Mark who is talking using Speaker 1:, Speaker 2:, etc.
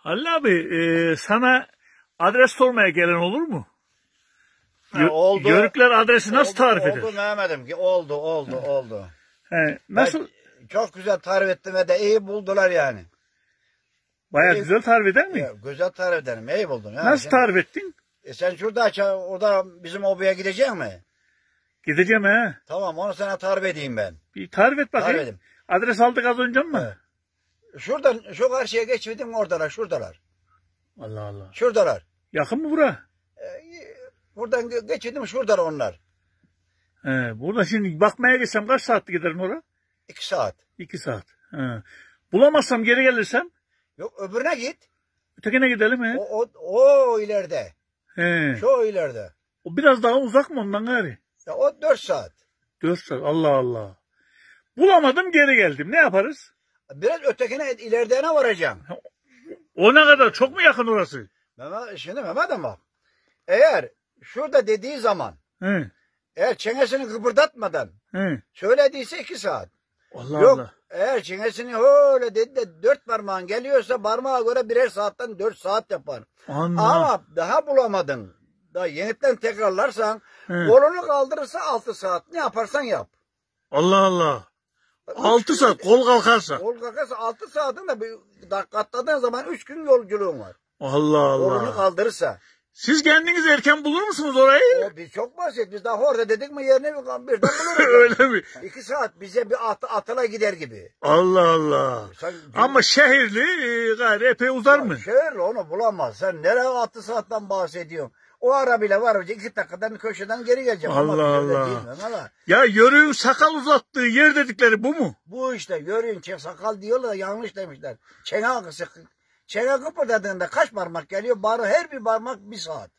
Speaker 1: Halil abi sana adres sormaya gelen olur mu?
Speaker 2: Oldu.
Speaker 1: Yörükler adresi nasıl tarif eder?
Speaker 2: Oldu Mehmet'im ki oldu.
Speaker 1: Nasıl?
Speaker 2: Çok güzel tarif ettim ve de iyi buldular yani.
Speaker 1: Baya güzel tarif eder mi?
Speaker 2: Güzel tarif ederim. İyi buldum. Yani
Speaker 1: nasıl tarif ettin?
Speaker 2: Sen şurada orada bizim obaya gidecek mi?
Speaker 1: Gideceğim he.
Speaker 2: Tamam onu sana tarif edeyim ben.
Speaker 1: Bir tarif et bakayım.
Speaker 2: Tarif edeyim.
Speaker 1: Adres aldık az önce mi?
Speaker 2: Evet. Şuradan şu karşıya geçmedim oradalar şuradalar.
Speaker 1: Allah Allah.
Speaker 2: Şuradalar.
Speaker 1: Yakın mı bura?
Speaker 2: Buradan geçmedim şuradalar onlar.
Speaker 1: Burada şimdi bakmaya geçsem kaç saat giderin oraya?
Speaker 2: 2 saat.
Speaker 1: 2 saat. Bulamazsam geri gelirsem?
Speaker 2: Yok öbürüne git.
Speaker 1: Ötekine gidelim he.
Speaker 2: O ileride.
Speaker 1: He.
Speaker 2: Şu ileride.
Speaker 1: O biraz daha uzak mı ondan gari?
Speaker 2: Ya o 4 saat.
Speaker 1: 4 saat. Allah Allah. Bulamadım geri geldim. Ne yaparız?
Speaker 2: Biraz ötekine ileride varacağım.
Speaker 1: O ne kadar? Çok mu yakın orası?
Speaker 2: Mehmet'im bak. Eğer şurada dediği zaman eğer çenesini kıpırdatmadan söylediyse 2 saat.
Speaker 1: Allah
Speaker 2: Yok,
Speaker 1: Allah.
Speaker 2: eğer çenesini öyle dedi de 4 parmağın geliyorsa parmağa göre birer saatten 4 saat yapar. Ama daha bulamadın. Daha yeniden tekrarlarsan kolunu kaldırırsa 6 saat. Ne yaparsan yap.
Speaker 1: Allah Allah. 6 saat kol kalkarsa.
Speaker 2: Kol kalkarsa 6 saatin de katladığın zaman 3 gün yolculuğun var.
Speaker 1: Allah Allah.
Speaker 2: Kolunu kaldırırsa.
Speaker 1: Siz kendiniz erken bulur musunuz orayı?
Speaker 2: Biz çok basit. Biz daha orada dedik mi yerini birden buluruz.
Speaker 1: Öyle mi?
Speaker 2: 2 saat bize bir atıla gider gibi.
Speaker 1: Allah Allah. Ama şehirli gayri epey uzar mı?
Speaker 2: Şehirli onu bulamaz. Sen nereye 6 saatten bahsediyorsun? O arabayla var önce 2 dakikadan köşeden geri geleceğim.
Speaker 1: Allah Allah. Ya yörüğün sakal uzattığı yer dedikleri bu mu?
Speaker 2: Bu işte yörüğün sakal diyorlar da yanlış demişler. Çene kıpırdadığında kaç parmak geliyor? Her bir parmak 1 saat.